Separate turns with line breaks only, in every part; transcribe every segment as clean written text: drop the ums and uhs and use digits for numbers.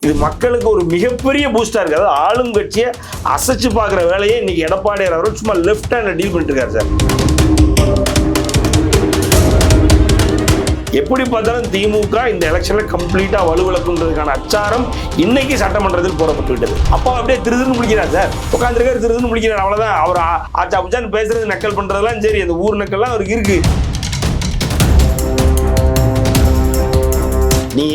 இது மக்களுக்கு ஒரு மிகப்பெரிய பூஸ்டா இருக்கு. அதாவது ஆளும் கட்சியை அசைச்சு பார்க்குற வேலையை இன்னைக்கு எடப்பாடியார் அவர்கள் சும்மா லெஃப்ட் ஹேண்ட்ல டீல் பண்ணிட்டு இருக்காரு சார். எப்படி பார்த்தாலும் திமுக இந்த எலெக்ஷன்ல கம்ப்ளீட்டா வலுவிழக்குன்றதுக்கான அச்சாரம் இன்னைக்கு சட்டமன்றத்தில் போடப்பட்டு விட்டது. அப்போ அப்படியே திருதுன்னு முடிக்கிறார் சார், உட்காந்துருக்காரு திருதுன்னு முடிக்கிறார், அவ்வளவுதான். அவர் ஆச்சா புச்சான்னு பேசுறது நக்கல் பண்றதெல்லாம் சரி, அந்த ஊர் நக்கல்லாம் அவருக்கு இருக்கு. நீ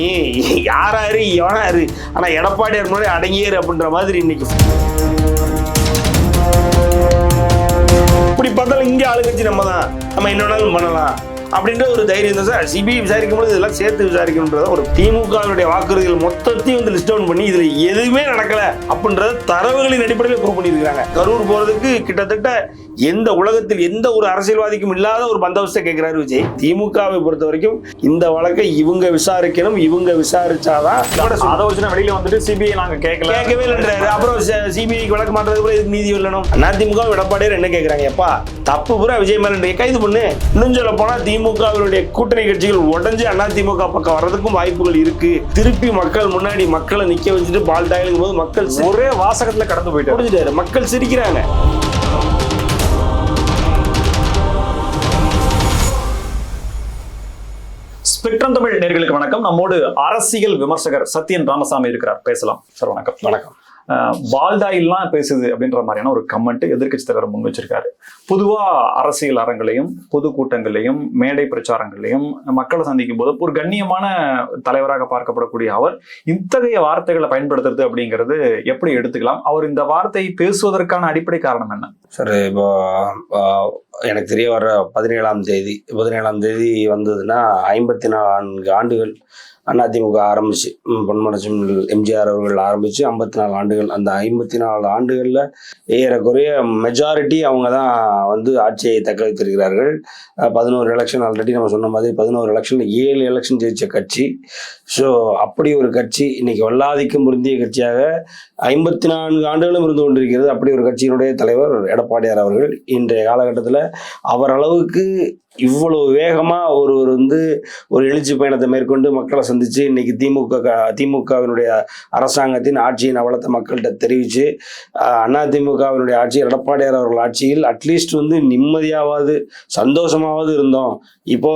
யாராரு எவனாரு, ஆனா எடப்பாடியார் முன்னாடி அடங்கியாரு அப்படின்ற மாதிரி இன்னைக்கு. இப்படி பார்த்தாலும் இங்க ஆளுங்கட்சி நம்ம தான், நம்ம என்ன வேணாலும் பண்ணலாம் அப்படின்ற ஒரு தைரியம் தான் சார். சிபிஐ விசாரிக்கும் போது இதெல்லாம் சேர்த்து விசாரிக்கணுன்றத ஒரு திமுகவினுடைய வாக்குறுதிகள் மொத்தத்தையும் வந்து லிஸ்ட் டவுன் பண்ணி இதுல எதுவுமே நடக்கல அப்படின்றத தரவுகளின் அடிப்படையில் ப்ரூவ் பண்ணியிருக்காங்க. கரூர் போறதுக்கு கிட்டத்தட்ட எந்த உலகத்தில் எந்த ஒரு அரசியல்வாதிக்கும் இல்லாத ஒரு பந்தோபஸ்தை கேட்கிறாரு விஜய். திமுகவை பொறுத்த வரைக்கும் இந்த வழக்கை இவங்க விசாரிக்கணும், இவங்க விசாரிச்சாதான்.
அதை வச்சு வெளியில வந்துட்டு சிபிஐ நாங்க
கேட்கவே இல்லைன்றாரு. அப்புறம் சிபிஐக்கு வழக்கு மாற்றதுக்கு கூட இதுக்கு நீதி இல்லணும். அதிமுக எடப்பாடியார் என்ன கேட்கறாங்க, எப்பா தப்பு பூரா விஜய் மேல கைது பண்ணு. இன்னும் சொல்ல போனா திமுகவினுடைய கூட்டணி கட்சிகள் உடஞ்சு அதிமுக பக்கம் வர்றதுக்கும் வாய்ப்புகள் இருக்கு. திருப்பி மக்கள் முன்னாடி மக்களை நிக்க வச்சுட்டு பால் டாயிலும் போது மக்கள்
ஒரே வாசகத்துல கடந்து போயிட்டு
மக்கள் சிரிக்கிறாங்க.
ஸ்பெக்ட்ரம் தமிழ் நேயர்களுக்கு வணக்கம். நம்மோடு அரசியல் விமர்சகர் சத்யன் ராமசாமி இருக்கிறார், பேசலாம் சார். வணக்கம்.
வணக்கம்.
பால்டாயில்லாம் பேசுது அப்படின்ற மாதிரியான ஒரு கமெண்ட் எதிர்க்கட்சி தலைவர் முன் வச்சிருக்காரு. பொதுவா அரசியல் அரங்களையும் பொது கூட்டங்களையும் மேடை பிரச்சாரங்களையும் மக்களை சந்திக்கும் போது ஒரு கண்ணியமான தலைவராக பார்க்கப்படக்கூடிய அவர் இத்தகைய வார்த்தைகளை பயன்படுத்துறது அப்படிங்கிறது எப்படி எடுத்துக்கலாம்? அவர் இந்த வார்த்தையை பேசுவதற்கான அடிப்படை காரணம் என்ன
சார்? இப்போ எனக்கு தெரிய வர 17ஆம் தேதி வந்ததுன்னா 54 ஆண்டுகள் அதிமுக ஆரம்பிச்சு, பொன்மனச்சம் எம்ஜிஆர் அவர்கள் ஆரம்பிச்சு 54 ஆண்டுகள். அந்த 54 ஆண்டுகளில் ஏறக்குறைய மெஜாரிட்டி அவங்க தான் வந்து ஆட்சியை தக்க வைத்திருக்கிறார்கள். 11 எலெக்ஷன் ஆல்ரெடி நம்ம சொன்ன மாதிரி 11 எலெக்ஷன் 7 எலெக்ஷன் ஜெயிச்ச கட்சி. ஸோ அப்படி ஒரு கட்சி இன்னைக்கு வல்லாதிக்கும் பொருந்திய கட்சியாக 54 ஆண்டுகளும் இருந்து கொண்டிருக்கிறது. அப்படி ஒரு கட்சியினுடைய தலைவர் எடப்பாடியார் அவர்கள் இன்றைய காலகட்டத்தில் அவர் அளவுக்கு இவ்வளவு வேகமா ஒருவர் வந்து ஒரு எழுச்சி பயணத்தை மேற்கொண்டு மக்களை சந்திச்சு இன்னைக்கு திமுகவினுடைய அரசாங்கத்தின் ஆட்சியின் அவலத்தை மக்கள்கிட்ட தெரிவிச்சு அதிமுகவினுடைய ஆட்சி எடப்பாடியார் அவர்கள் ஆட்சியில் அட்லீஸ்ட் வந்து நிம்மதியாவது சந்தோஷமாவது இருந்தோம். இப்போ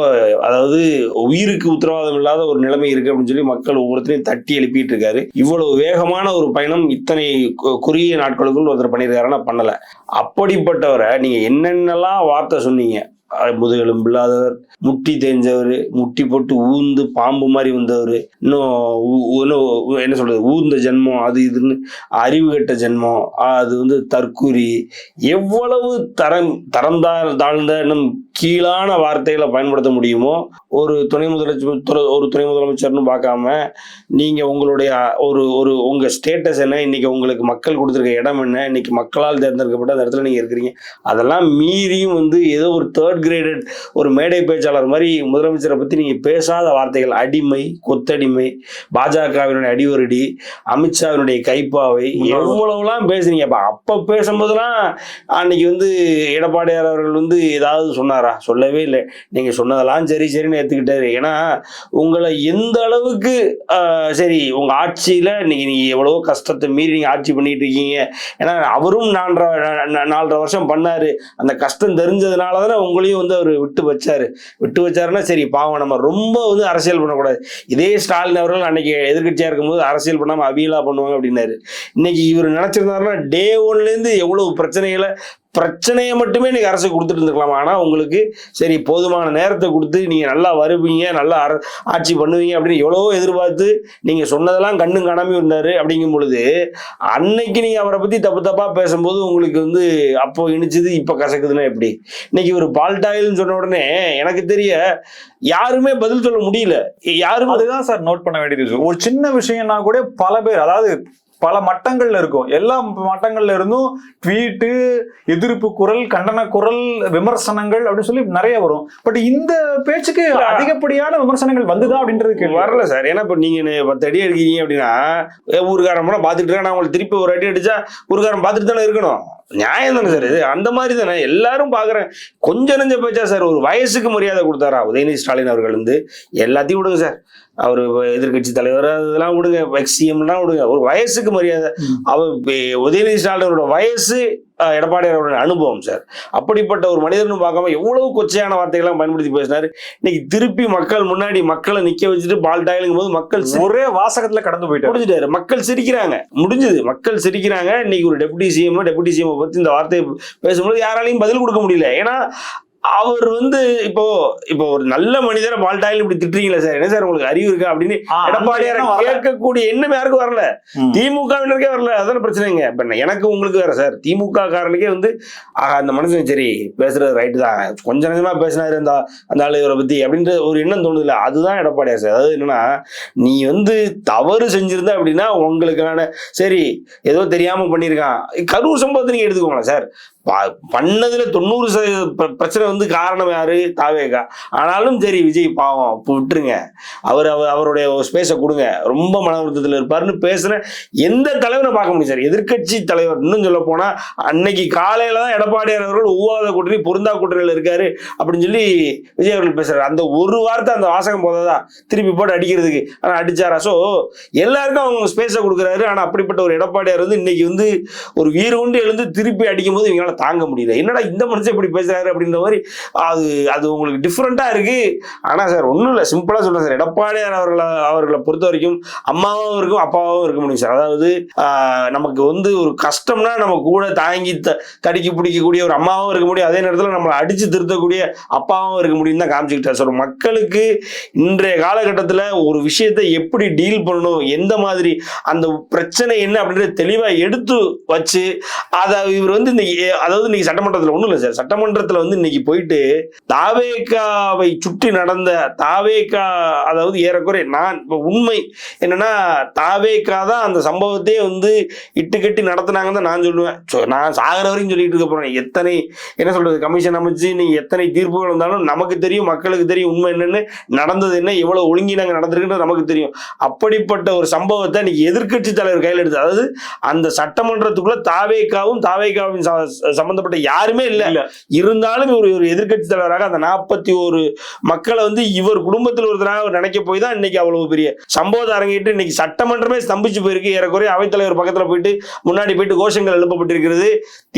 அதாவது உயிருக்கு உத்தரவாதம் இல்லாத ஒரு நிலைமை இருக்கு அப்படின்னு சொல்லி மக்கள் ஒவ்வொருத்தரையும் தட்டி எழுப்பிட்டு இருக்காரு. இவ்வளவு வேகமான ஒரு பயணம் இத்தனை குறுகிய நாட்களுக்குள் ஒருத்தர் பண்ணியிருக்காருன்னா பண்ணல. அப்படிப்பட்டவரை நீங்க என்னென்னலாம் வார்த்தை சொன்னீங்க, முதுகெலும்பு இல்லாதவர், முட்டி தேஞ்சவர், முட்டி போட்டு ஊந்து பாம்பு மாதிரி வந்தவர், இன்னும் என்ன சொல்றது ஊர்ந்த ஜென்மம், அது இதுன்னு அறிவு கெட்ட ஜென்மம், அது வந்து தற்கூரி, எவ்வளவு தாழ்ந்த இன்னும் கீழான வார்த்தைகளை பயன்படுத்த முடியுமோ ஒரு துணை முதலமைச்சர்னு பார்க்காம நீங்க உங்களுடைய உங்க ஸ்டேட்டஸ் என்ன, இன்னைக்கு உங்களுக்கு மக்கள் கொடுத்துருக்க இடம் என்ன, இன்னைக்கு மக்களால் தேர்ந்தெடுக்கப்பட்ட அந்த இடத்துல நீங்க இருக்கிறீங்க, அதெல்லாம் மீறியும் வந்து ஏதோ ஒரு தேர்ட் கிரேடட் ஒரு மேடை பேச்சாளர் மாதிரி முதலமைச்சரை பத்தி நீங்க பேசாத வார்த்தைகள், அடிமை, கொத்தடிமை, பாஜகவினுடைய அடிவருடி, அமித்ஷாவினுடைய கைப்பாவை, எவ்வளவுலாம் பேசுறீங்க. அப்ப பேசும்போதெல்லாம் அன்னைக்கு வந்து எடப்பாடியார் அவர்கள் வந்து ஏதாவது சொன்னாரா? சொல்லவே இல்லை. நீங்க சொன்னதெல்லாம் சரின்னு ஏத்துக்கிட்டாரு. ஏன்னா உங்களை எந்த அளவுக்கு சரி உங்க ஆட்சியில நீங்க எவ்வளவோ கஷ்டத்தை மீறி நீங்க ஆட்சி பண்ணிட்டு இருக்கீங்க. ஏன்னா அவரும் 4.5 வருஷம் பண்ணாரு. அந்த கஷ்டம் தெரிஞ்சதுனாலதானே உங்களையும் வந்து அவர் விட்டு வச்சாருன்னா சரி பாவம், நம்ம ரொம்ப வந்து அரசியல் பண்ணக்கூடாது. இதே ஸ்டாலின் அவர்கள் அன்னைக்கு எதிர்கட்சியா இருக்கும்போது அரசியல் பண்ணாம அவியலா பண்ணுவாங்க அப்படின்னாரு. இன்னைக்கு இவர் நினைச்சிருந்தாருன்னா டே 1ல இருந்து எவ்வளவு பிரச்சனையை மட்டுமே நீங்க அரசு கொடுத்துட்டு இருந்துக்கலாம். ஆனா உங்களுக்கு சரி போதுமான நேரத்தை கொடுத்து நீங்க நல்லா வருவீங்க, நல்லா ஆட்சி பண்ணுவீங்க அப்படின்னு எவ்வளவோ எதிர்பார்த்து நீங்க சொன்னதெல்லாம் கண்ணும் காணாம இருந்தாரு. அப்படிங்கும் பொழுது அன்னைக்கு நீங்க அவரை பத்தி தப்பா பேசும்போது உங்களுக்கு வந்து அப்போ இனிச்சது இப்ப கசக்குதுன்னா எப்படி? இன்னைக்கு ஒரு பால்டாயில்னு சொன்ன உடனே எனக்கு தெரிய யாருமே பதில் சொல்ல முடியல. யாரும்
அதுதான் சார் நோட் பண்ண வேண்டியது. ஒரு சின்ன விஷயம்னா கூட பல பேர், அதாவது பல மட்டங்கள்ல இருக்கும், எல்லா மட்டங்கள்ல இருந்தும் ட்வீட்டு, எதிர்ப்பு குரல், கண்டன குரல், விமர்சனங்கள் அப்படின்னு சொல்லி நிறைய வரும். பட் இந்த பேச்சுக்கு அதிகப்படியான விமர்சனங்கள் வந்துதான் அப்படின்றது
வரல சார். ஏன்னா இப்ப நீங்க 10 அடி அடிக்கிறீங்க அப்படின்னா ஊருக்காரன் பாத்துட்டு இருக்கேன், நான் உங்களுக்கு திருப்பி ஒரு அடி அடிச்சா ஊருக்காரன் பாத்துட்டு தானே இருக்கணும். நியாயம் தானே சார் இது? அந்த மாதிரி தானே எல்லாரும் பாக்குறேன். கொஞ்சம் நெஞ்ச பேச்சா சார்? ஒரு வயசுக்கு மரியாதை கொடுத்தாரா உதயநிதி ஸ்டாலின் அவர்கள்? வந்து எல்லாத்தையும் விடுங்க சார், அவர் எதிர்கட்சி தலைவர் அதெல்லாம் விடுங்க, எக்ஸிஎம்லாம் விடுங்க, ஒரு வயசுக்கு மரியாதை. அவர் உதயநிதி ஸ்டாலினோட வயசு எடப்பாடியாரோட அனுபவம் சார். அப்படிப்பட்ட ஒரு மனிதர்னு பார்க்காம எவ்வளவு கொச்சையான வார்த்தைகள்லாம் பயன்படுத்தி பேசினாரு. இன்னைக்கு திருப்பி மக்கள் முன்னாடி மக்களை நிக்க வச்சுட்டு பால் டாயிலும் போது மக்கள்
ஒரே வாசகத்துல கடந்து போயிட்டு
முடிஞ்சிட்டாரு. மக்கள் சிரிக்கிறாங்க, முடிஞ்சது, மக்கள் சிரிக்கிறாங்க. இன்னைக்கு ஒரு டெபுட்டி சிஎம் பத்தி இந்த வார்த்தையை பேசும்போது யாராலையும் பதில் கொடுக்க முடியல. ஏன்னா அவர் இப்போ ஒரு நல்ல மனிதரை பால்டாயில் இப்படி திட்டுறீங்களா சார், என்ன சார் உங்களுக்கு அறிவு இருக்கா அப்படின்னு எடப்பாடியார் கேட்கக்கூடிய எண்ணம் யாருக்கும் வரல, திமுகவினருக்கே வரல. அதான பிரச்சனைங்க. இப்ப எனக்கு உங்களுக்கு வேற சார், திமுக காரனுக்கே அந்த மனுஷன் சரி பேசுறது ரைட்டு தான், கொஞ்ச நேரமா பேசினாரு அந்த ஆளு இவரை பத்தி அப்படின்ற ஒரு எண்ணம் தோணுது இல்ல, அதுதான் எடப்பாடியார் சார். அதாவது என்னன்னா, நீ தவறு செஞ்சிருந்த அப்படின்னா உங்களுக்கான சரி ஏதோ தெரியாம பண்ணிருக்கான். கரூர் சம்பவத்தை நீங்க எடுத்துக்கோங்களேன் சார், பண்ணதுல 90% பிரச்சனை காரணம் யாரு, தாவேகா. ஆனாலும் சரி விஜய் பாவம் விட்டுருங்க, அவருடைய ஸ்பேஸை கொடுங்க, ரொம்ப மன வருத்தத்தில் இருப்பாருன்னு பேசுன எந்த தலைவரை பார்க்க முடியும் சார். எதிர்கட்சி தலைவர் இன்னும் சொல்ல போனா அன்னைக்கு காலையில தான் எடப்பாடியார் அவர்கள் ஒவ்வாத கூட்டணி பொருந்தா கூட்டணியில் இருக்காரு அப்படின்னு சொல்லி விஜய் அவர்கள் பேசுறாரு. அந்த ஒரு வார்த்தை அந்த வாசகம் போதா திருப்பி போட்டு அடிக்கிறதுக்கு, ஆனா அடிச்சாரா. சோ எல்லாருக்கும் அவங்க ஸ்பேஸை கொடுக்குறாரு. ஆனா அப்படிப்பட்ட ஒரு எடப்பாடியார் இன்னைக்கு ஒரு வீர உண்டு எழுந்து திருப்பி அடிக்கும் போது இவங்களால தாங்க முடியல. என்னடா இந்த மனுஷன் இப்படி பேசுறாரு அப்படின்ற மாதிரி அது உங்களுக்கு டிஃப்ரெண்டா இருக்கு. ஆனா சார் ஒன்றும் இல்லை, சிம்பிளா சொல்றேன் சார், எடப்பாடியார் அவர்களை பொறுத்த வரைக்கும் அம்மாவும் இருக்கும் அப்பாவும் இருக்க முடியும் சார். அதாவது நமக்கு ஒரு கஷ்டம்னா நம்ம கூட தாங்கி தடுக்கி பிடிக்கக்கூடிய ஒரு அம்மாவும் இருக்க முடியும், அதே நேரத்தில் நம்மளை அடிச்சு திருத்தக்கூடிய அப்பாவும் இருக்க முடியும் தான் காமிச்சுக்கிட்டார் சார். மக்களுக்கு இன்றைய காலகட்டத்தில் ஒரு விஷயத்தை எப்படி டீல் பண்ணணும், எந்த மாதிரி அந்த பிரச்சனை என்ன அப்படின்றத தெளிவா எடுத்து வச்சு அதை இவர் அதாவது இன்னைக்கு சட்டமன்றத்தில் ஒன்றும் இல்லை சார், சட்டமன்றத்தில் இன்னைக்கு போயிட்டு தாவேகாவை சுற்றி நடந்த தாவேகா, அதாவது ஏறக்குறை நான் உண்மை என்னன்னா தாவேகா தான் அந்த சம்பவத்தையே இட்டுக்கட்டி நடத்தினாங்கன்னு தான் நான் சொல்லுவேன். நான் சாகிற வரைக்கும் சொல்லிட்டு இருக்க போறேன். எத்தனை என்ன சொல்றது கமிஷன் அமைச்சு நீ எத்தனை தீர்ப்புகள் வந்தாலும் நமக்கு தெரியும், மக்களுக்கு தெரியும் உண்மை என்னன்னு, நடந்தது என்ன, எவ்வளவு ஒழுங்கினாங்க நடந்திருக்குன்னு நமக்கு தெரியும். அப்படிப்பட்ட ஒரு சம்பவத்தை இன்னைக்கு எதிர்கட்சி தலைவர் கையில் எடுத்து, அதாவது அந்த சட்டமன்றத்துக்குள்ள தாவேகாவும் தாவேகாவின் சம்பந்தப்பட்ட யாருமே இல்ல, இருந்தாலும் ஒரு எதிர்கட்சி தலைவராக அந்த 41 மக்களை இவர் குடும்பத்தில் ஒருத்தராக நினைக்க போய் தான் இன்னைக்கு அவ்வளவு பெரிய சம்பவத்தை அரங்கிட்டு இன்னைக்கு சட்டமன்றமே ஸ்தம்பிச்சு போயிருக்கு. ஏறக்குறைய அவைத்தலைவர் பக்கத்துல போயிட்டு முன்னாடி போயிட்டு கோஷங்கள் எழுப்பப்பட்டிருக்கிறது.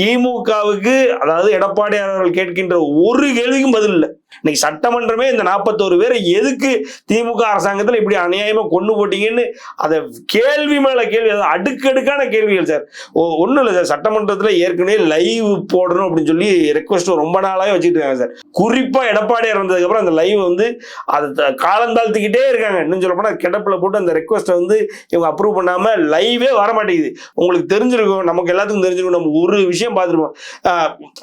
திமுகவுக்கு அதாவது எடப்பாடியார் அவர்கள் கேட்கின்ற ஒரு கேள்விக்கும் பதில் இல்லை. இன்னைக்கு சட்டமன்றமே இந்த 41 பேரை எதுக்கு திமுக அரசாங்கத்தில் இப்படி அநியாயமா கொண்டு போட்டீங்கன்னு அதை கேள்வி மேல கேள்வி, அடுக்கடுக்கான கேள்விகள் சார். ஒன்றும் இல்லை சார், சட்டமன்றத்தில் ஏற்கனவே லைவ் போடணும் அப்படின்னு சொல்லி ரெக்வஸ்ட் ரொம்ப நாளாவே வச்சுட்டு இருக்காங்க சார். குறிப்பா எடப்பாடியார் வந்ததுக்கு அப்புறம் அந்த லைவ் அதை காலந்தாழ்த்திக்கிட்டே இருக்காங்க. இன்னும் சொல்ல போனா கிடப்புல போட்டு அந்த ரெக்வஸ்ட்டை இவங்க அப்ரூவ் பண்ணாம லைவே வர மாட்டேங்குது. உங்களுக்கு தெரிஞ்சிருக்கும், நமக்கு எல்லாத்துக்கும் தெரிஞ்சிருக்கும், நம்ம ஒரு விஷயம் பார்த்துருப்போம்.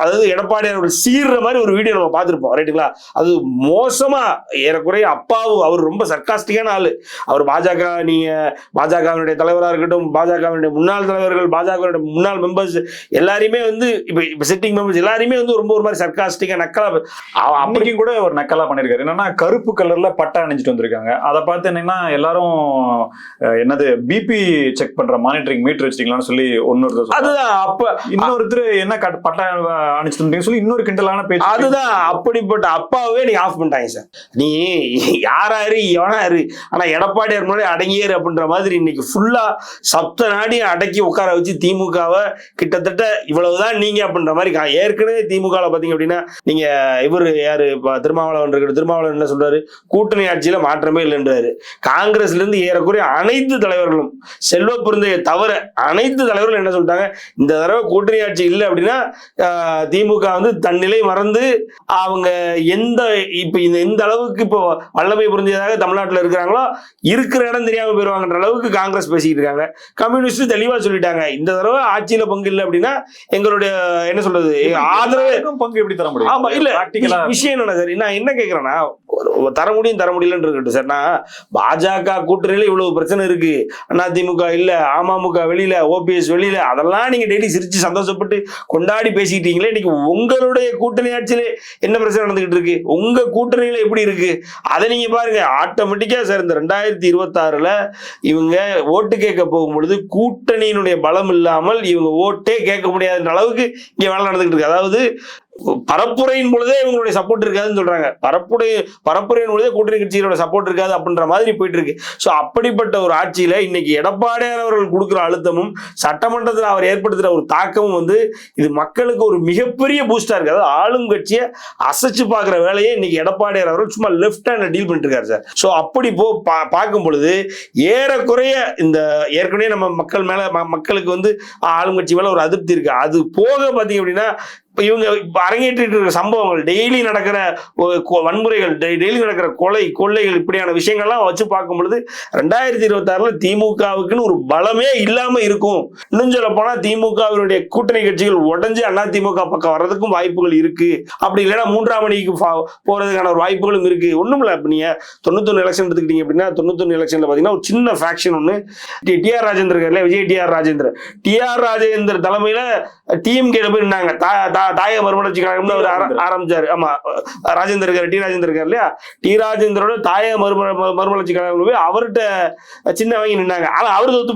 அதாவது எடப்பாடியார் சீர்ற மாதிரி ஒரு வீடியோ நம்ம பார்த்துருப்போம், ரைட்டுங்களா? அது மோசமா ஏறக்குறைய அப்பாவும் அவர் ரொம்ப சர்க்காஸ்டிக்கான ஆளு. அவர் பாஜகவினுடைய தலைவராக இருக்கட்டும், பாஜகவினுடைய முன்னாள் தலைவர்கள், பாஜகவினுடைய முன்னாள் மெம்பர்ஸ் எல்லாரையுமே இப்ப சிட்டிங் மெம்பர்ஸ் எல்லாரையுமே ரொம்ப ஒரு மாதிரி சர்க்காஸ்டிக்கா நக்கலா
அப்படி கூட ஒரு நக்கலா பண்ணிருக்காரு. என்னன்னா கருப்பு கலர்ல பட்டா அணிஞ்சிட்டு வந்திருக்காங்க. அதை பார்த்து என்னன்னா எல்லாரும் என்னது பிபி செக் பண்ற மானிட்டரிங் மீட்டர் வச்சிருக்கலாம்னு சொல்லி அதுதான். அப்ப இன்னொருத்தர் என்ன பட்டா அணிச்சிட்டு சொல்லி இன்னொரு கிண்டலான பேச்சு. அதுதான் அப்படிப்பட்ட அப்பாவே நீ ஆஃப் பண்ணிட்டாங்க சார். நீ யாராரு எவனாரு, ஆனா எடப்பாடியார் முன்னாடி அடங்கியாரு அப்படின்ற மாதிரி இன்னைக்கு ஃபுல்லா சப்த நாடி அடக்கி உட்கார வச்சு திமுகவை கிட்டத்தட்ட இவ்வளவுதான் நீங்க அப்படின்ற மாதிரி. ஏற்கனவே திமுக பாத்தீங்க அப்படின்னா நீங்க இவரு யாரு திருமாவளவன் இருக்கு, திருமாவளவன் என்ன சொல்றாரு, கூட்டணி ஆட்சியில மாற்றமே இல்லைன்றாரு. காங்கிரஸ்ல இருந்து ஏறக்குறைய அனைத்து தலைவர்களும் செல்வ பெருந்தையை தவிர அனைத்து தலைவர்களும் என்ன சொல்லிட்டாங்க, இந்த தடவை கூட்டணி ஆட்சி இல்லை அப்படின்னா திமுக தன்னிலை மறந்து அவங்க இந்த அளவுக்கு இப்போ வல்லமை புரிஞ்சதாக தமிழ்நாட்டில் இருக்கிறாங்களோ இருக்கிற இடம் தெரியாம போயிருவாங்கன்ற அளவுக்கு காங்கிரஸ் பேசிக்கிட்டு இருக்காங்க. கம்யூனிஸ்ட் தெளிவா சொல்லிட்டாங்க, இந்த தடவை ஆட்சியில பங்கு இல்லை அப்படின்னா எங்களுடைய என்ன சொல்றது ஆதரவு பங்கு எப்படி தர முடியும்.
ஆமா இல்ல விஷயம் என்ன சார், நான் என்ன கேட்கிறேன்னா தர முடியலன்னு இருக்கட்டும் சார். நான் பாஜக கூட்டணியில இவ்வளவு பிரச்சனை இருக்கு, அதிமுக இல்ல, அமமுக வெளியில, ஓபிஎஸ் வெளியில, அதெல்லாம் நீங்க டெய்லி சிரிச்சு சந்தோஷப்பட்டு கொண்டாடி பேசிக்கிட்டீங்களே. இன்னைக்கு உங்களுடைய கூட்டணி ஆட்சியில என்ன பிரச்சனை நடந்துகிட்டு இருக்கு, உங்க கூட்டணியில எப்படி இருக்கு அதை நீங்க பாருங்க. ஆட்டோமேட்டிக்கா சார் இந்த 2026 இவங்க ஓட்டு கேட்க போகும்பொழுது கூட்டணியினுடைய பலம் இல்லாமல் இவங்க ஓட்டே கேட்க முடியாத அளவுக்கு இங்க வேலை நடந்துகிட்டு இருக்கு. அதாவது பரப்புரையின் பொழுதே இவங்களுடைய சப்போர்ட் இருக்காதுன்னு சொல்றாங்க. பரப்புரையின் பொழுதே கூட்டணி கட்சிகளோட சப்போர்ட் இருக்காது அப்படின்ற மாதிரி போயிட்டு இருக்கு. ஸோ அப்படிப்பட்ட ஒரு ஆட்சியில இன்னைக்கு எடப்பாடியார் அவர்கள் கொடுக்குற அழுத்தமும் சட்டமன்றத்தில் அவர் ஏற்படுத்துற ஒரு தாக்கமும் வந்து இது மக்களுக்கு ஒரு மிகப்பெரிய பூஸ்டா இருக்கு. அதாவது ஆளும் கட்சியை அசைச்சு பார்க்குற வேலையை இன்னைக்கு எடப்பாடியார் அவர்கள் சும்மா லெஃப்ட் ஹேண்ட்ல டீல் பண்ணிட்டு இருக்காரு சார். ஸோ அப்படி பார்க்கும் பொழுது ஏறக்குறைய இந்த ஏற்கனவே நம்ம மக்களுக்கு வந்து ஆளும் கட்சி மேல ஒரு அதிருப்தி இருக்கு. அது போக பார்த்தீங்க அப்படின்னா இவங்க அரங்கேற்றிட்டு இருக்கிற சம்பவங்கள், டெய்லி நடக்கிற வன்முறைகள், டெய்லி நடக்கிற கொள்ளைகள், இப்படியான விஷயங்கள்லாம் வச்சு பார்க்கும் பொழுது 2026 திமுகவுக்குன்னு ஒரு பலமே இல்லாம இருக்கும். இன்னும் சொல்ல போனா திமுகவினுடைய கூட்டணி கட்சிகள் உடஞ்சு அதிமுக பக்கம் வர்றதுக்கும் வாய்ப்புகள் இருக்கு. அப்படி இல்லைன்னா 3ஆம் அணிக்கு போறதுக்கான ஒரு வாய்ப்புகளும் இருக்கு. ஒண்ணும் இல்லை, இப்ப நீங்க 91 எலெக்ஷன் எடுத்துக்கிட்டீங்க அப்படின்னா 91 எலெக்ஷன்ல பாத்தீங்கன்னா ஒரு சின்ன ஃபேக்ஷன் ஒண்ணு டிஆர் ராஜேந்திர இருக்காருல்ல, விஜய் டிஆர் ராஜேந்திர தலைமையில டீம் கேட்டு போய் நின்னாங்க. தாய மறுமலர்ச்சி கழகம்னு அவர் ஆரம்பிச்சாரு. ஆமா, ராஜேந்திர இருக்காரு இல்லையா, டி ராஜேந்திரோட தாய மறுமலர்ச்சி கழகம் போய் அவர்கிட்ட சின்ன வாங்கி நின்னாங்க. ஆனா அவரு தோத்து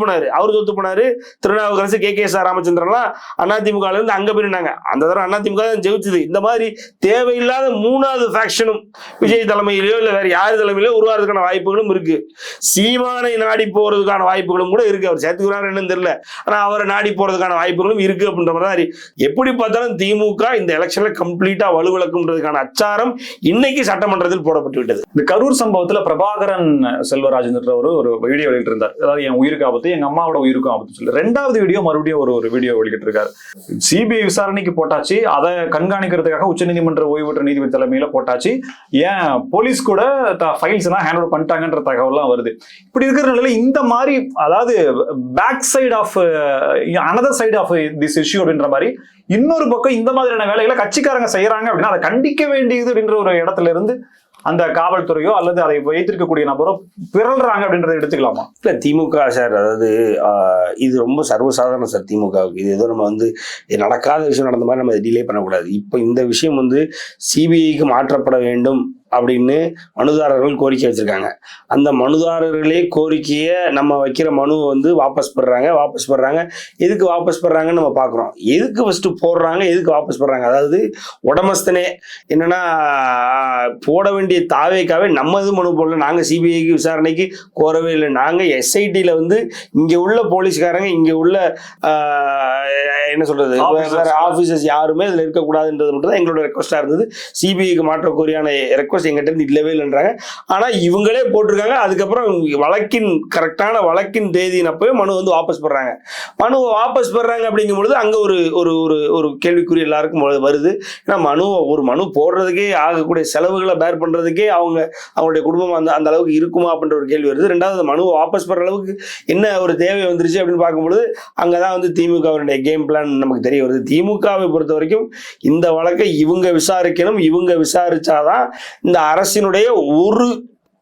போனாரு. திருநாவுக்கரசு KKS ராமச்சந்திரன்லாம் அதிமுக இருந்து அங்க போய் நின்னாங்க. அந்த தடவை அதிமுக தான் ஜெயிச்சது. இந்த மாதிரி தேவையில்லாத 3வது ஃபேக்ஷனும் விஜய் தலைமையிலயோ இல்ல வேற யார் தலைமையிலோ உருவாறதுக்கான வாய்ப்புகளும் இருக்கு. சீமானை நாடி போறதுக்கான வாய்ப்புகளும் கூட இருக்கு. அவர் சேர்த்துக்கிறாரு என்னன்னு தெரியல, ஆனா அவரை நாடி போறதுக்கான வாய்ப்புகளும் இருக்கு அப்படின்ற மாதிரி எப்படி பார்த்தாலும் திமுக இந்த எலெக்ஷன்ல கம்ப்ளீட்டா வலுவிழக்கும்ன்றதுக்கான அச்சாரம் இன்னைக்கு சட்டமன்றத்தில் போடப்பட்டு விட்டது.
இந்த கரூர் சம்பவத்துல பிரபாகரன் செல்வராஜ் ஒரு வீடியோ வெளியிட்டு இருந்தார். அதாவது என் உயிருக்கு ஆபத்து, எங்க அம்மாவோட உயிருக்கும் ஆபத்து சொல்லி 2வது வீடியோ மறுபடியும் ஒரு வீடியோ வெளியிட்டு இருக்காரு. சிபிஐ விசாரணைக்கு போட்டாச்சு, அதை கண்காணிக்கிறதுக்காக உச்சநீதிமன்ற ஓய்வு பெற்ற நீதிபதி தலைமையில போட்டாச்சு, ஏன் போலீஸ் கூட ஃபைல்ஸ் எல்லாம் ஹேண்ட் ஓவர் பண்ணிட்டாங்கன்ற தகவல்லாம் வருது. இப்படி இருக்கிற நிலையில இந்த மாதிரி, அதாவது back side of another side of this issue அப்படின்ற மாதிரி இன்னொரு பக்கம் இந்த மாதிரியான வேலைகளை கட்சிக்காரங்க செய்யறாங்க அப்படின்னா அதை கண்டிக்க வேண்டியது அப்படின்ற ஒரு இடத்துல இருந்து அந்த காவல்துறையோ அல்லது அதை வைத்திருக்கக்கூடிய நபரோ பிறல்றாங்க அப்படின்றத எடுத்துக்கலாமா?
இல்ல, திமுக சார், அதாவது இது ரொம்ப சர்வசாதாரணம் சார் திமுகவுக்கு. இது ஏதோ நம்ம வந்து நடக்காத விஷயம் நடந்த மாதிரி நம்ம டிலே பண்ணக்கூடாது. இப்போ இந்த விஷயம் வந்து சிபிஐக்கு மாற்றப்பட வேண்டும் அப்படின்னு மனுதாரர்கள் கோரிக்கை வச்சிருக்காங்க. அந்த மனுதாரர்களே கோரிக்கையை நம்ம வைக்கிற மனுவை வந்து வாபஸ் பெறாங்க. எதுக்கு வாபஸ் பெறாங்கன்னு நம்ம பார்க்குறோம். எதுக்கு ஃபர்ஸ்ட் போடுறாங்க, எதுக்கு வாபஸ் பெறாங்க? அதாவது உடமஸ்தனே என்னன்னா போட வேண்டிய தாவேக்காவே நம்ம இது மனு போடல, நாங்கள் சிபிஐக்கு விசாரணைக்கு கோரவே இல்லை, நாங்கள் எஸ்ஐடியில் வந்து இங்கே உள்ள போலீஸ்காரங்க, இங்கே உள்ள என்ன சொல்றது ஆஃபீஸர்ஸ் யாருமே இதில் இருக்கக்கூடாதுன்றது மட்டும் தான் எங்களோட ரெக்வஸ்டாக இருந்தது. சிபிஐக்கு மாற்றக்கோரியான ரெக்வஸ்ட் எங்கிட்ட இருந்து இல்லவே இல்லைன்றாங்க. ஆனா இவங்களே போட்டிருக்காங்க. அதுக்கப்புறம் கரெக்டான வழக்கின் தேதியினப்பவே மனு வந்து வாபஸ் பெறாங்க. மனுவை வாபஸ் பெறாங்க அப்படிங்கும் பொழுது அங்க ஒரு கேள்விக்குறி எல்லாருக்கும் வருது. ஏன்னா ஒரு மனு போடுறதுக்கே ஆகக்கூடிய செலவுகளை பேர் பண்றதுக்கே அவங்களுடைய குடும்பம் அந்த அளவுக்கு இருக்குமா அப்படின்ற ஒரு கேள்வி வருது. 2வது, மனுவை வாபஸ் பெற அளவுக்கு என்ன ஒரு தேவை வந்துருச்சு அப்படின்னு பார்க்கும்பொழுது அங்கதான் வந்து திமுகவுடைய கேம் பிளான் நமக்கு தெரிய வருது. திமுகவை பொறுத்த வரைக்கும் இந்த வழக்கை இவங்க விசாரிக்கணும், இவங்க விசாரிச்சாதான் இந்த அரசினுடைய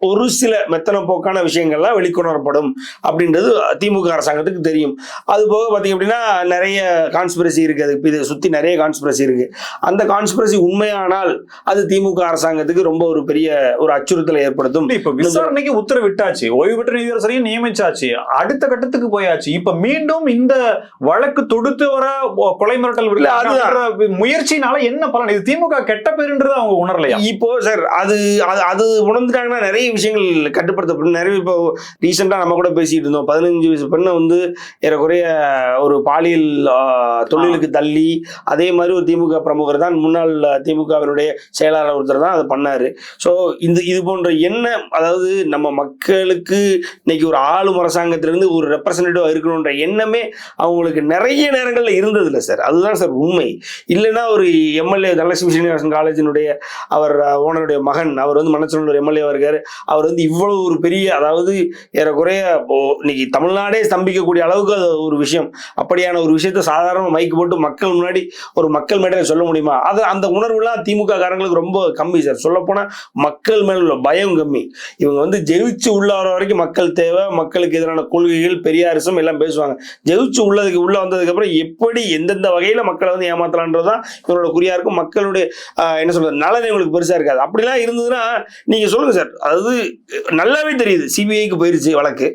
ஒரு சில மெத்தன போக்கான விஷயங்கள்லாம் வெளிக்கொணரப்படும் அப்படின்றது திமுக அரசாங்கத்துக்கு தெரியும். அது போக பார்த்தீங்க அப்படின்னா நிறைய கான்ஸ்பிரசி இருக்கு. அதுக்கு இதை சுற்றி நிறைய கான்ஸ்பிரசி இருக்கு. அந்த கான்ஸ்பிரசி உண்மையானால் அது திமுக அரசாங்கத்துக்கு ரொம்ப ஒரு பெரிய ஒரு அச்சுறுத்தலை ஏற்படுத்தும்.
இப்ப விசாரணைக்கு உத்தரவிட்டாச்சு, ஓய்வு பெற்ற நீதியரசரையும் நியமிச்சாச்சு, அடுத்த கட்டத்துக்கு போயாச்சு. இப்ப மீண்டும் இந்த வழக்கு தொடுத்து வர கொலை மிரட்டல் முயற்சினால என்ன பலன்? இது திமுக கெட்ட பேருன்றது அவங்க உணரலையா?
இப்போ சார் அது உணர்ந்துட்டாங்கன்னா நிறைய விஷயங்கள் கட்டுப்படுத்தப்படும். நிறைய இப்போ ரீசெண்டா நம்ம கூட பேசிட்டு இருந்தோம். 15 வயசு பெண்ணை வந்து ஏறக்குறைய ஒரு பாலியல் தொழிலுக்கு தள்ளி, அதே மாதிரி ஒரு திமுக பிரமுகர் தான், முன்னாள் திமுகவினுடைய செயலாளர் ஒருத்தர் தான் அதை பண்ணாரு. ஸோ இது போன்ற எண்ணம், அதாவது நம்ம மக்களுக்கு இன்னைக்கு ஒரு ஆளும் அரசாங்கத்திலிருந்து ஒரு ரெப்ரசன்டேட்டிவா இருக்கணும்ன்ற எண்ணமே அவங்களுக்கு நிறைய நேரங்கள்ல இருந்தது இல்லை சார். அதுதான் சார் உண்மை. இல்லைன்னா ஒரு எம்எல்ஏ தனலட்சுமி ஸ்ரீனிவாசன் காலேஜினுடைய அவர் ஓனருடைய மகன், அவர் வந்து மன்னச்சநல்லூர் எம்எல்ஏவா இருக்காரு. அவர் வந்து இவ்வளவு ஒரு பெரிய, அதாவது ஏறக்குறைய இன்னைக்கு தமிழ்நாடே ஸ்தம்பிக்கக்கூடிய அளவுக்கு ஒரு விஷயம், அப்படியான ஒரு விஷயத்த சாதாரண மைக்கு போட்டு மக்கள் முன்னாடி ஒரு மக்கள் மேடையில் சொல்ல முடியுமா? அது அந்த உணர்வுலாம் திமுக காரங்களுக்கு ரொம்ப கம்மி சார். சொல்ல போனா மக்கள் மேல உள்ள பயம் கம்மி. இவங்க வந்து ஜெயிச்சு உள்ள வர வரைக்கும் மக்கள் தேவை, மக்களுக்கு எதிரான கொள்கைகள், பெரியாரிசம் எல்லாம் பேசுவாங்க. ஜெயிச்சு உள்ள வந்ததுக்கு அப்புறம் எப்படி எந்தெந்த வகையில மக்களை வந்து ஏமாத்தலான்றதுதான் இவங்களோட குறியா இருக்கும். மக்களுடைய என்ன சொல்றது நலன் இவங்களுக்கு பெருசா இருக்காது. அப்படிலாம் இருந்ததுன்னா நீங்க சொல்லுங்க சார். அதாவது அதாவது நல்லாவே தெரியுது சிபிஐக்கு போயிருச்சு வழக்கு,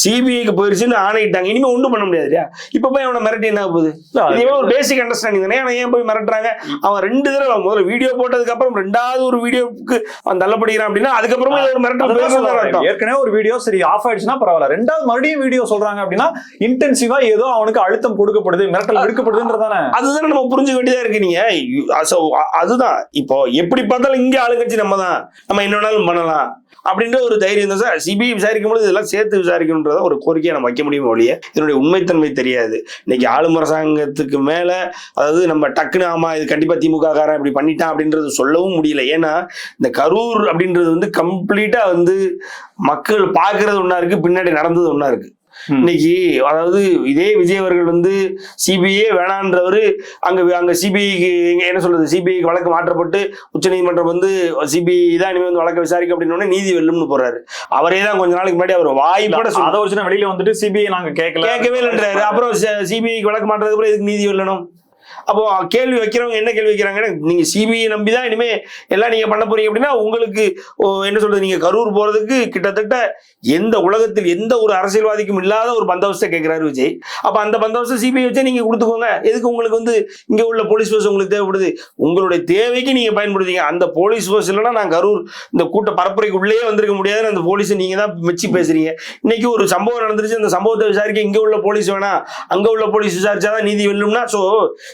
சிபிஐக்கு போயிருச்சுன்னு ஆணையிட்டாங்க, இனிமே ஒன்றும் பண்ண முடியாது இல்லையா? இப்போ போய் அவனை மிரட்டி என்ன போகுது? இதுவே ஒரு பேசிக் அண்டர்ஸ்டாண்டிங் தானே. ஆனால் ஏன் போய் மிரட்டுறாங்க? அவன் 2 தடவை முதல்ல வீடியோ போட்டதுக்கு அப்புறம் 2வது ஒரு வீடியோக்கு அவன் தள்ளப்படுகிறான் அப்படின்னா அதுக்கப்புறமா ஒரு மிரட்டல்.
ஏற்கனவே ஒரு வீடியோ சரி ஆஃப் ஆயிடுச்சுன்னா பரவாயில்ல, 2வது மறுபடியும் வீடியோ சொல்றாங்க அப்படின்னா இன்டென்சிவா ஏதோ அவனுக்கு அழுத்தம் கொடுக்கப்படுது, மிரட்டல் விடுக்கப்படுதுன்றதானே.
அதுதானே நம்ம புரிஞ்சுக்க வேண்டியதா இருக்கு. நீங்க அதுதான் இப்போ எப்படி பார்த்தாலும் இங்க ஆளுங்கட்சி நம்ம தான், நம்ம என்ன வேணாலும் பண்ணலாம் அப்படின்ற ஒரு தைரியம் தான் சார். சிபிஐ விசாரிக்கும் போது இதெல்லாம் சேர்த்து விசாரிக்கணுன்றத ஒரு கோரிக்கையை நம்ம வைக்க முடியும் ஒழிய இதனுடைய உண்மைத்தன்மை தெரியாது. இன்னைக்கு ஆளும் அரசாங்கத்துக்கு மேல அதாவது நம்ம டக்குன்னு ஆமா இது கண்டிப்பா திமுக காரன் இப்படி பண்ணிட்டான் அப்படின்றது சொல்லவும் முடியல. ஏன்னா இந்த கரூர் அப்படின்றது கம்ப்ளீட்டா மக்கள் பாக்குறது ஒன்னா இருக்கு, பின்னாடி நடந்தது ஒன்னா இருக்கு. இன்னைக்கு அதாவது இதே விஜய் அவர்கள் சிபிஐ வேணான்றவரு அங்க சிபிஐக்கு என்ன சொல்றது, சிபிஐக்கு வழக்கு மாற்றப்பட்டு உச்சநீதிமன்றம் சிபிஐ தான் இனிமே வழக்கு விசாரிக்க அப்படின்னு நீதி வெல்லும்னு போறாரு. அவரே தான் கொஞ்ச நாளைக்கு முன்னாடி அவர் வாய்ப்பட
அதை வச்சு வெளியில சிபிஐ நாங்க கேட்கவே
இல்லைன்றாரு. அப்புறம் சிபிஐக்கு வழக்கு மாற்றதுக்கு அப்புறம் இதுக்கு நீதி வெல்லணும். அப்போ கேள்வி வைக்கிறவங்க என்ன கேள்வி வைக்கிறாங்கன்னா, நீங்க சிபிஐ நம்பிதான் இனிமே எல்லாம் நீங்க பண்ண போறீங்க அப்படின்னா உங்களுக்கு என்ன சொல்றது, நீங்க கரூர் போறதுக்கு கிட்டத்தட்ட எந்த உலகத்தில் எந்த ஒரு அரசியல்வாதிக்கும் இல்லாத ஒரு பந்தோபஸ்தை கேட்கிறாரு விஜய். அப்ப அந்த பந்தோபஸ்தை சிபிஐ வச்சே நீங்க கொடுத்துக்கோங்க. எதுக்கு உங்களுக்கு இங்க உள்ள போலீஸ் போர்ஸ் உங்களுக்கு தேவைப்படுது? உங்களுடைய தேவைக்கு நீங்க பயன்படுத்தீங்க. அந்த போலீஸ் போர்ஸ் இல்லைன்னா நான் கரூர் இந்த கூட்ட பரப்புரைக்கு உள்ளே வந்திருக்க முடியாதுன்னு அந்த போலீஸை நீங்க தான் மெச்சி பேசுறீங்க. இன்னைக்கு ஒரு சம்பவம் நடந்துருச்சு, அந்த சம்பவத்தை விசாரிக்க இங்க உள்ள போலீஸ் வேணா, அங்க உள்ள போலீஸ் விசாரிச்சாதான் நீதி வெல்லும்னா சோ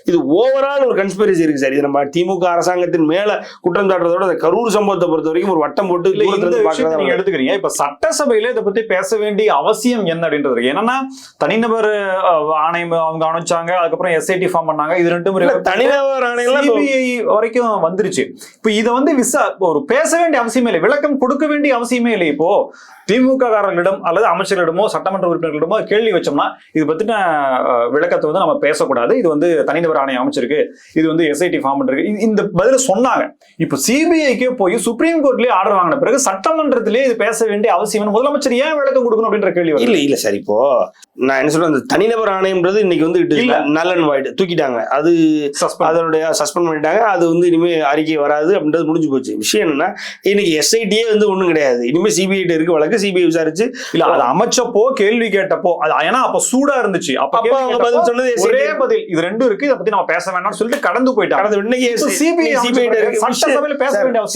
இது ஓவரால் ஒரு கன்ஸ்பிரசி இருக்கு சார். இது நம்ம திமுக அரசாங்கத்தின் மேல குற்றம் சாட்டுறதோட அந்த கரூர் சம்பவத்தை பொறுத்த வரைக்கும் ஒரு வட்டம் போட்டு
நீங்க எடுத்துக்கிறீங்க. இப்ப சட்டசபையில இதை பத்தி பேச வேண்டிய அவசியம் என்ன அப்படின்றது என்னன்னா, தனிநபர் ஆணையம் அவங்க அனுப்பிச்சாங்க, அதுக்கப்புறம் எஸ்ஐடி ஃபார்ம் பண்ணாங்க. இது 2
தனிநபர் ஆணையம்
சிபிஐ வரைக்கும் வந்துருச்சு. இப்ப இதை ஒரு பேச வேண்டிய அவசியமே இல்லை, விளக்கம் கொடுக்க வேண்டிய அவசியமே இல்லை. இப்போ திமுக காரர்களிடம் அல்லது அமைச்சர்களிடமோ சட்டமன்ற உறுப்பினர்களிடமோ கேள்வி வச்சோம்னா இது பத்தின விளக்கத்தை நம்ம பேசக்கூடாது, இது தனிநபர் ஆணையம் அமைச்சிருக்கு, இது எஸ்ஐடி ஃபார்ம் இருக்கு, இந்த பதில சொன்னாங்க. இப்ப சிபிஐக்கே போய் சுப்ரீம் கோர்ட்லயே ஆர்டர் வாங்கின பிறகு சட்டமன்றத்திலே இது பேச வேண்டிய அவசியம் முதலமைச்சர் ஏன் விளக்கம் கொடுக்கணும் அப்படின்ற கேள்வி
இல்ல சார். இப்போ நான் என்ன சொல்றேன், அந்த தனிநபர் ஆணையம்ன்றது இன்னைக்கு நல் அண்ட் வைட் தூக்கிட்டாங்க, அது அதனுடைய சஸ்பெண்ட் பண்ணிட்டாங்க. அது இனிமே அறிக்கை வராது அப்படின்றது முடிஞ்சு போச்சு. விஷயம் என்னன்னா, இன்னைக்கு எஸ்ஐடியே ஒண்ணும் கிடையாது, இனிமே சிபிஐ இருக்கு வழக்கு, சிபிஐ விசாரிச்சு
இல்ல அது அமைச்சப்போ கேள்வி கேட்டப்போ ஏன்னா அப்ப சூடா இருந்துச்சு, அப்ப அவங்க பதில் சொன்னது ஒரே பதில், இது 2 இருக்கு, இதை பத்தி நம்ம பேச வேண்டாம்னு சொல்லிட்டு கடந்து போயிட்டாங்க.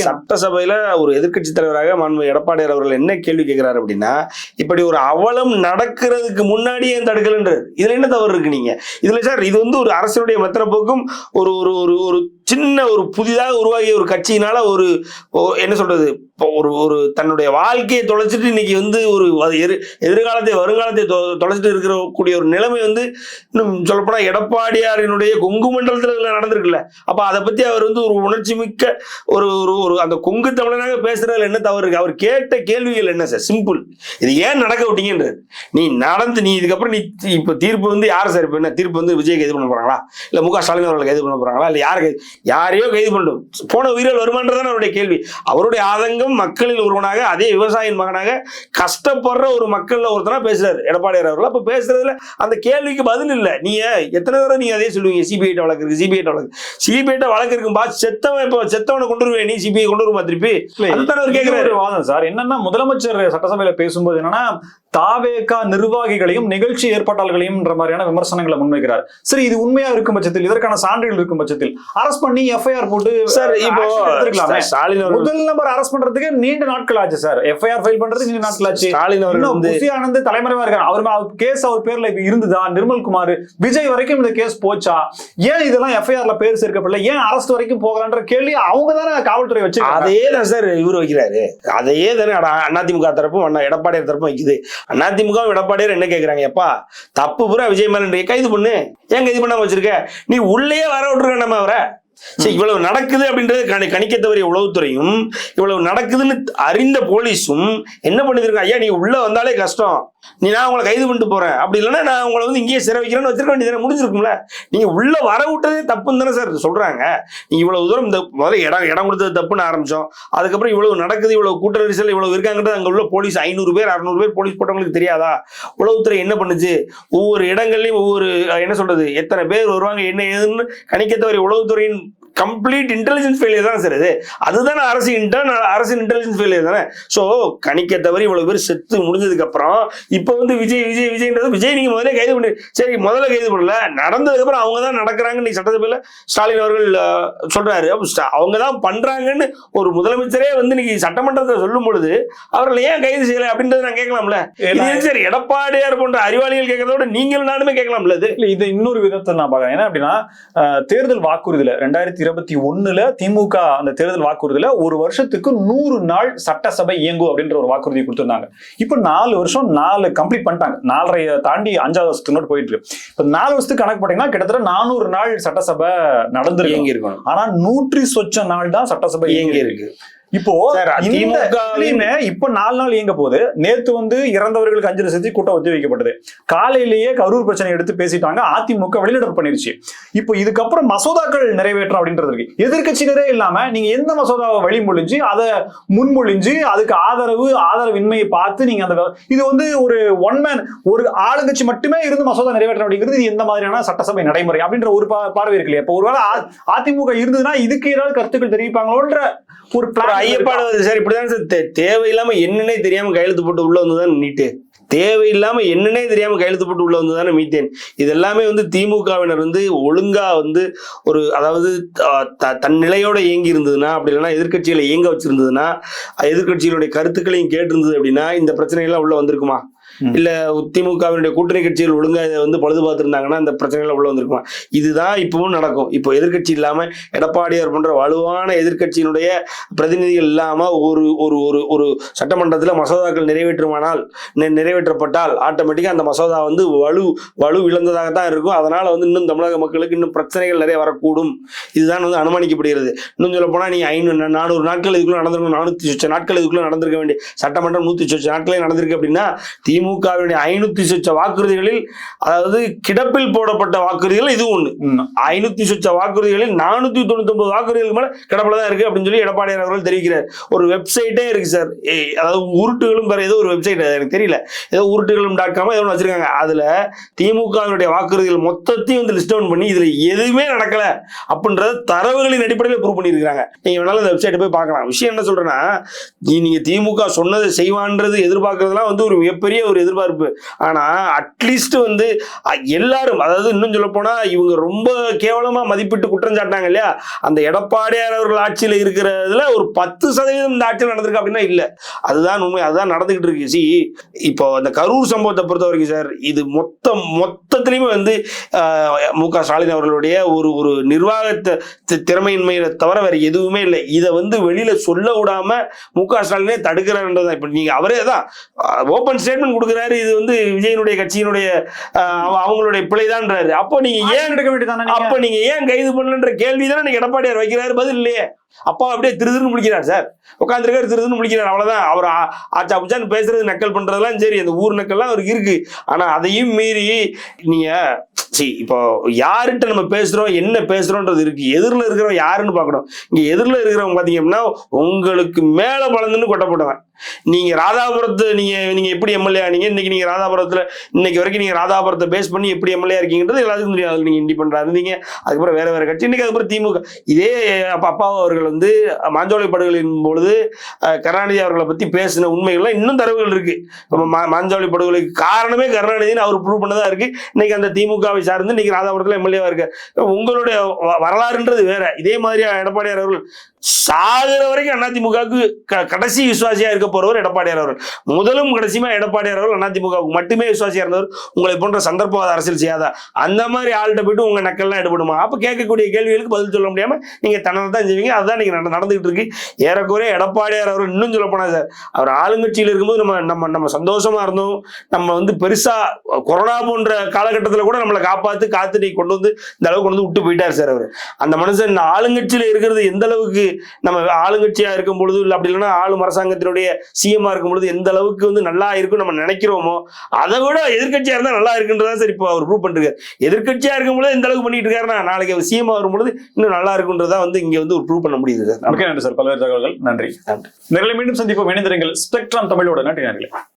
சட்டசபையில ஒரு எதிர்க்கட்சி தலைவராக மாண்புமிகு எடப்பாடியார் அவர்கள் என்ன கேள்வி கேட்கிறாரு அப்படின்னா, இப்படி ஒரு அவலம் நடக்கிறதுக்கு முன்னாடியே தடுக்கலன்றது இதுல என்ன தவறு இருக்கு? நீங்க இதுல சார் இது ஒரு அரசுடைய மெத்தனப்போக்கும் ஒரு ஒரு சின்ன ஒரு புதிதாக உருவாகிய ஒரு கட்சியினால ஒரு என்ன சொல்றது ஒரு தன்னுடைய வாழ்க்கையை தொலைச்சிட்டு இன்னைக்கு ஒரு எதிர்காலத்தை வருங்காலத்தை தொலைச்சிட்டு இருக்கிற கூடிய ஒரு நிலைமை இன்னும் சொல்லப்போனா எடப்பாடியாரினுடைய கொங்கு மண்டலத்தில் நடந்திருக்குல்ல. அப்ப அதை பத்தி அவர் ஒரு உணர்ச்சி மிக்க ஒரு ஒரு அந்த கொங்கு தமிழனாக பேசுறதுல என்ன தவறு இருக்கு? அவர் கேட்ட கேள்விகள் என்ன சார்? சிம்பிள், இது ஏன் நடக்க விட்டீங்கன்றது. நீ இதுக்கப்புறம் நீ இப்ப தீர்ப்பு யார் சார்? இப்ப என்ன தீர்ப்பு விஜய் கைது பண்ண போறாங்களா, இல்ல மு க ஸ்டாலின் அவர்களை கைது பண்ண போறாங்களா, இல்ல யாரையோ கைது பண்ணும் போன உயிர்கள் வருமானதான் அவருடைய கேள்வி. அவருடைய ஆதங்கம் மக்களில் ஒருவனாக, அதே விவசாயியின் மகனாக கஷ்டப்படுற ஒரு மக்கள்ல ஒருத்தனா பேசுறாரு எடப்பாடியார் அவர்கள். அப்ப பேசுறதுல அந்த கேள்விக்கு பதில் இல்ல. நீங்க எத்தனை தடவை நீங்க அதே சொல்லுவீங்க, சிபிஐ வழக்கு இருக்கு, சிபிஐ வழக்கு இருக்கும் பா, செத்தவனை கொண்டு வருவேன், நீ சிபிஐ கொண்டு வருமா திருப்பி? அதுதான் அவர் கேட்கிறாரு.
வாதம் சார் என்னன்னா, முதலமைச்சர் சட்டசபையில பேசும்போது என்னன்னா, தாவேகா நிர்வாகிகளையும் நிகழ்ச்சி ஏற்பாட்டாளர்களையும் மாதிரியான விமர்சனங்களை முன்வைக்கிறார். சரி, இது உண்மையா இருக்கும் பட்சத்தில், இதற்கான சான்றுகள் இருக்கும் பட்சத்தில் அரஸ்ட் பண்ணி எஃப்ஐஆர் போட்டு
சார் இப்போ
முதல் நபர் அரஸ்ட் பண்றதுக்கு நீண்ட நாட்கள் ஆச்சு சார். எஃப்ஐஆர் ஃபைல் பண்றதுக்கு நீண்ட நாட்கள் ஆச்சு.
ஸ்டாலின் அவர்கள்
ஆனந்த் தலைமறைவா இருக்காரு. அவர் கேஸ் அவர் பேர்ல இருந்ததா? நிர்மல்குமார், விஜய் வரைக்கும் இந்த கேஸ் போச்சா? ஏன் இதெல்லாம் எஃப்ஐஆர்ல பேர் சேர்க்கப்படல? ஏன் அரஸ்ட் வரைக்கும் போகலான்ற கேள்வி அவங்க தானே காவல்துறை வச்சு
அதே தான் சார் இவர் வைக்கிறாரு. அதையே தானே அதிமுக தரப்பும் எடப்பாடியார் தரப்பும் வைக்குது. அதிமுக எடப்பாடியார் என்ன கேட்கிறாங்க, எப்பா தப்பு பூரா விஜய் மேல கைது பண்ணு, ஏன் கைது பண்ணாம வச்சிருக்க? நீ உள்ளே வர விட்டுருக்க நம்ம அவரை. சரி, இவ்வளவு நடக்குது அப்படின்றது கணிக்க தவறிய உளவுத்துறையும் இவ்வளவு நடக்குதுன்னு அறிந்த போலீஸும் என்ன பண்ணிருக்காங்க, ஐயா நீ உள்ள வந்தாலே கஷ்டம், நான் உங்களை கைது பண்ணிட்டு போறேன், அப்படி இல்லைன்னா நான் உங்களை இங்கேயே சிறை வைக்கிறேன்னு வச்சிருக்க வேண்டியது முடிஞ்சிருக்கும்ல. நீங்க உள்ள வர விட்டதே தப்புன்னு தானே சார் சொல்றாங்க. நீங்க இவ்வளவு தூரம் இந்த முதல்ல இடம் கொடுத்தது தப்புன்னு ஆரம்பிச்சோம், அதுக்கப்புறம் இவ்வளவு நடக்குது, இவ்வளவு கூட்ட நெரிசல் இவ்வளவு இருக்காங்கிறது அங்க உள்ள போலீஸ் 500 பேர் 600 பேர் போலீஸ் போட்டவங்களுக்கு தெரியாதா? உளவுத்துறை என்ன பண்ணுச்சு? ஒவ்வொரு இடங்கள்லயும் ஒவ்வொரு என்ன சொல்றது எத்தனை பேர் வருவாங்க என்ன ஏதுன்னு கணிக்க தவறிய உளவுத்துறையின் கம்ப்ளீட் இன்டெலிஜென்ஸ் ஃபெயிலியர் தான் சார் இது. அதுதானே அரசின் இன்டெலிஜென்ஸ் ஃபெயிலியர் தானே. ஸோ கணிக்க தவறி இவ்வளவு பேர் செத்து முடிஞ்சதுக்கு அப்புறம் இப்போ வந்து விஜய்ன்றது விஜய் நீங்க முதல்ல கைது பண்ணி, சரி முதல்ல கைது பண்ணல, நடந்ததுக்கு அப்புறம் அவங்க தான் நடக்கிறாங்கன்னு நீ சட்டசபையில ஸ்டாலின் அவர்கள் சொல்றாரு. அவங்க தான் பண்றாங்கன்னு ஒரு முதலமைச்சரே வந்து இன்னைக்கு சட்டமன்றத்தை சொல்லும் பொழுது அவர்கள் ஏன் கைது செய்யல அப்படின்றத நான் கேட்கலாம்ல. சரி, எடப்பாடியார் போன்ற அறிவாளிகள் கேட்கறதோட நீங்களும் நானுமே கேட்கலாம்ல. இது
இன்னொரு விதத்தை நான் பாக்கிறேன். ஏன்னா அப்படின்னா தேர்தல் வாக்குறுதியில 2021 திமுக அந்த தேர்தல் வாக்குறுதியில ஒரு வருஷத்துக்கு 100 நாள் சட்டசபை இயங்கும் அப்படின்ற ஒரு வாக்குறுதி கொடுத்திருந்தாங்க. இப்ப 4 வருஷம் 4 கம்ப்ளீட் பண்ணிட்டாங்க. 4.5 தாண்டி 5வது வருஷத்துக்கு போயிட்டு இருக்கு. இப்ப 4 வருஷத்துக்கு கணக்கு போட்டீங்கன்னா கிட்டத்தட்ட 400 நாள் சட்டசபை நடந்திருக்கு. ஆனா 100 சொச்ச நாள் தான் சட்டசபை இயங்கி இருக்கு. இப்போ இப்ப 4 நாள் இயங்க போது நேத்து வந்து இறந்தவர்களுக்கு அஞ்சலி செலுத்தி கூட்டம் ஒத்தி வைக்கப்பட்டது. காலையிலேயே கரூர் பிரச்சனை எடுத்து பேசிட்டாங்க. அதிமுக வெளிநடப்பு பண்ணிருச்சு. இப்போ இதுக்கப்புறம் மசோதாக்கள் நிறைவேற்றும் அப்படின்றது இருக்கு. எதிர்கட்சியினரே இல்லாம நீங்க எந்த மசோதாவை வழிமொழிஞ்சு அதை முன்மொழிஞ்சு அதுக்கு ஆதரவின்மையை பார்த்து நீங்க அந்த இது வந்து ஒரு ஒன்மேன் ஒரு ஆளுங்கட்சி மட்டுமே இருந்து மசோதா நிறைவேற்ற அப்படிங்கிறது எந்த மாதிரியான சட்டசபை நடைமுறை அப்படின்ற ஒரு பார்வை இருக்கு இல்லையா. இப்போ ஒருவேளை அதிமுக இருந்ததுன்னா இதுக்கு ஏதாவது கருத்துக்கள் தெரிவிப்பாங்களோன்ற ஒரு
ஐயப்பாடு வருது சார். இப்படிதான் சார் தேவையில்லாம என்னன்னே தெரியாம கையெழுத்து போட்டு உள்ள வந்துதான் நீட்டு, தேவையில்லாம என்னன்னே தெரியாம கையெழுத்து போட்டு உள்ள வந்துதானே மீத்தேன். இது எல்லாமே வந்து திமுகவினர் வந்து ஒழுங்கா வந்து ஒரு அதாவது தன் நிலையோட இயங்கி இருந்ததுன்னா, அப்படி இல்லைன்னா எதிர்கட்சிகளை இயங்க வச்சிருந்ததுன்னா, எதிர்கட்சிகளுடைய கருத்துக்களையும் கேட்டிருந்தது அப்படின்னா இந்த பிரச்சனை எல்லாம் உள்ள வந்திருக்குமா? இல்ல திமுகவினுடைய கூட்டணி கட்சிகள் ஒழுங்கா இதை வந்து பழுது பார்த்திருந்தாங்கன்னா இந்த பிரச்சனைகள் உள்ள வந்திருக்குமா? இதுதான் இப்பவும் நடக்கும். இப்போ எதிர்கட்சி இல்லாம எடப்பாடியார் போன்ற வலுவான எதிர்கட்சியினுடைய பிரதிநிதிகள் இல்லாம ஒரு ஒரு ஒரு ஒரு சட்டமன்றத்தில் மசோதாக்கள் நிறைவேற்றப்பட்டால் ஆட்டோமேட்டிக்கா அந்த மசோதா வந்து வலு இழந்ததாகத்தான் இருக்கும். அதனால வந்து இன்னும் தமிழக மக்களுக்கு இன்னும் பிரச்சனைகள் நிறைய வரக்கூடும். இதுதான் வந்து அனுமானிக்கப்படுகிறது. இன்னும் சொல்ல போனா நீ 400 நாட்கள் இதுக்குள்ள நடந்திருக்கும், 400 நாட்கள் இதுக்குள்ள நடந்திருக்க வேண்டிய சட்டமன்றம் 100 நாட்களே நடந்திருக்கு அப்படின்னா திமுகவினுடைய 500 சொச்ச வாக்குறுதிகளில், அதாவது கிடப்பில் போடப்பட்ட வாக்குறுதிகள் இது ஒண்ணு. 500 சொச்ச வாக்குறுதிகளில் 499 வாக்குறுதிகள் மேல கிடப்பில தான் இருக்கு அப்படின்னு சொல்லி எடப்பாடியார் அவர்கள் தெரிவிக்கிறார். ஒரு வெப்சைட்டே இருக்கு சார். அதாவது உருட்டுகளும் ஏதோ ஒரு வெப்சைட், எனக்கு தெரியல, ஏதோ உருட்டுகளும்.com ஏதோ வச்சிருக்காங்க. அதுல திமுகவினுடைய வாக்குறுதிகள் மொத்தத்தையும் வந்து லிஸ்ட் டவுன் பண்ணி இதுல எதுவுமே நடக்கல அப்படின்றத தரவுகளின் அடிப்படையில் ப்ரூவ் பண்ணியிருக்காங்க. நீங்க வேணாலும் இந்த வெப்சைட்டை போய் பார்க்கலாம். விஷயம் என்ன சொல்றேன்னா, நீங்க திமுக சொன்னதை செய்வான்றது எதிர்பார்க்கறதுலாம் வந்து ஒரு மிகப்பெரிய ஒரு எதிர்பார்ப்பு. ஆனா அட்லீஸ்ட் வந்து எல்லாரும், அதாவது இன்னும் சொல்ல போனா இவங்க ரொம்ப கேவலமா மதிப்பிட்டு குற்றம் சாட்டாங்க இல்லையா, அந்த எடப்பாடியார் அவர்கள் ஆட்சியில இருக்கிறதுல ஒரு 10% இந்த ஆட்சியில் நடந்திருக்கு அப்படின்னா இல்ல. அதுதான் உண்மை, அதுதான் நடந்துகிட்டு இருக்கு. இப்போ அந்த கரூர் சம்பவத்தை பொறுத்த வரைக்கும் சார், இது மொத்தத்திலுமே வந்து மு.க. ஸ்டாலின் அவர்களுடைய ஒரு நிர்வாகத்தை திறமையின்மையை தவிர வேற எதுவுமே இல்லை. இதை வந்து வெளியில சொல்ல விடாம மு.க. ஸ்டாலினே தடுக்கிறாருன்றதான். இப்ப நீங்க அவரே தான் ஓபன் ஸ்டேட்மெண்ட் கொடுக்குறாரு, இது வந்து விஜயனுடைய கட்சியினுடைய அவங்களுடைய பிழைதான்றாரு. அப்போ நீங்க ஏன் எடுக்க வேண்டியதானே, அப்ப நீங்க ஏன் கைது பண்ணலன்ற கேள்விதானே நீங்க எடப்பாடியார் வைக்கிறாரு, பதில் இல்லையே. அப்பா அப்படியே திருதுன்னு முடிக்கிறார் சார், உட்காந்துருக்காரு, திருதுன்னு முடிக்கிறார், அவ்வளவுதான். அவர் ஆச்சா புச்சான்னு பேசுறது, நக்கல் பண்றதெல்லாம் சரி, அந்த ஊர் நக்கல்லாம் அவருக்கு இருக்கு. ஆனா அதையும் மீறி நீங்க இப்போ யாருகிட்ட நம்ம பேசுறோம், என்ன பேசுறோம்ன்றது இருக்கு. எதிரில் இருக்கிறவங்க யாருன்னு பார்க்கணும். இங்க எதிரில் இருக்கிறவங்க பாத்தீங்க அப்படின்னா உங்களுக்கு மேல பலந்துன்னு கொட்டப்பட்டவன். நீங்க ராதாபுரத்து நீங்க எப்படி எம்எல்ஏ ஆனீங்க, இன்னைக்கு நீங்க ராதாபுரத்துல இன்னைக்கு வரைக்கும் நீங்க ராதாபுரத்தை பேஸ் பண்ணி எப்படி எம்எல்ஏ இருக்கீங்கன்றது எல்லாத்துக்கும் தெரியும். அதுல நீங்க இண்டிபெண்டா இருந்தீங்க, அதுக்கப்புறம் வேற கட்சி, இன்னைக்கு அதுக்கப்புறம் திமுக. இதே அப்பா அவர்கள் வந்து மாஞ்சோலை படுகொலையின் பொழுது கருணாநிதி அவர்களை பத்தி பேசின உண்மைகள்லாம் இன்னும் தரவுகள் இருக்கு. மாஞ்சோலை படுகொலைக்கு காரணமே கருணாநிதினு அவர் ப்ரூவ் பண்ணதா இருக்கு. இன்னைக்கு அந்த திமுகவை சார்ந்து இன்னைக்கு ராதாபுரத்துல எம்எல்ஏவா இருக்கு. உங்களுடைய வரலாறுன்றது வேற. இதே மாதிரி எடப்பாடியார் அவர்கள் சாகிற வரைக்கும் அதிமுகவுக்கு கடைசி விசுவாசியா இருக்க போறவர் எடப்பாடியார் அவர்கள். முதலும் கடைசியுமா எடப்பாடியார் அவர்கள் அதிமுகவுக்கு மட்டுமே விசுவாசியா இருந்தவர். உங்களை போன்ற சந்தர்ப்பவாத அரசியல் செய்யாதா அந்த மாதிரி ஆள்கிட்ட போயிட்டு உங்க நக்கல்லாம் எடுபடுமா? அப்ப கேட்கக்கூடிய கேள்விகளுக்கு பதில் சொல்ல முடியாம நீங்க தன்னதை தான் செய்வீங்க. அதுதான் நீங்க நடந்துகிட்டு இருக்கு. ஏறக்குறைய எடப்பாடியார் அவர்கள் இன்னும் சொல்ல போனா சார், அவர் ஆளுங்கட்சியில் இருக்கும்போது நம்ம சந்தோஷமா இருந்தோம். நம்ம வந்து பெருசா கொரோனா போன்ற காலகட்டத்தில் கூட நம்மளை காத்து நீ கொண்டு வந்து இந்த அளவுக்கு கொண்டு வந்து விட்டு போயிட்டார் சார் அவர். அந்த மனுஷன் இந்த ஆளுங்கட்சியில இருக்கிறது எந்த அளவுக்கு, நம்ம ஆளுங்கட்சியா இருக்கும் பொழுது இல்ல அப்படி இல்லைன்னா ஆளும் அரசாங்கத்தினுடைய சிஎம்மா இருக்கும் பொழுது எந்த அளவுக்கு வந்து நல்லா இருக்கும் நம்ம நினைக்கிறோமோ, அதை விட எதிர்கட்சியா இருந்தா நல்லா இருக்குன்றதா சார் இப்போ அவர் ப்ரூவ் பண்ணிருக்காரு. எதிர்கட்சியா இருக்கும் பொழுது எந்த அளவுக்கு பண்ணிட்டு இருக்காருன்னா நாளைக்கு அவர் சிஎம்மா வரும் பொழுது இன்னும் நல்லா இருக்குன்றதா வந்து இங்க வந்து ஒரு ப்ரூவ் பண்ண முடியுது சார்.
நன்றி சார், பல்வேறு தகவல்கள். நன்றி. மீண்டும் சந்திப்போம். இணைந்திருங்கள் ஸ்பெக்ட்ரம் தமிழோட. நன்றி.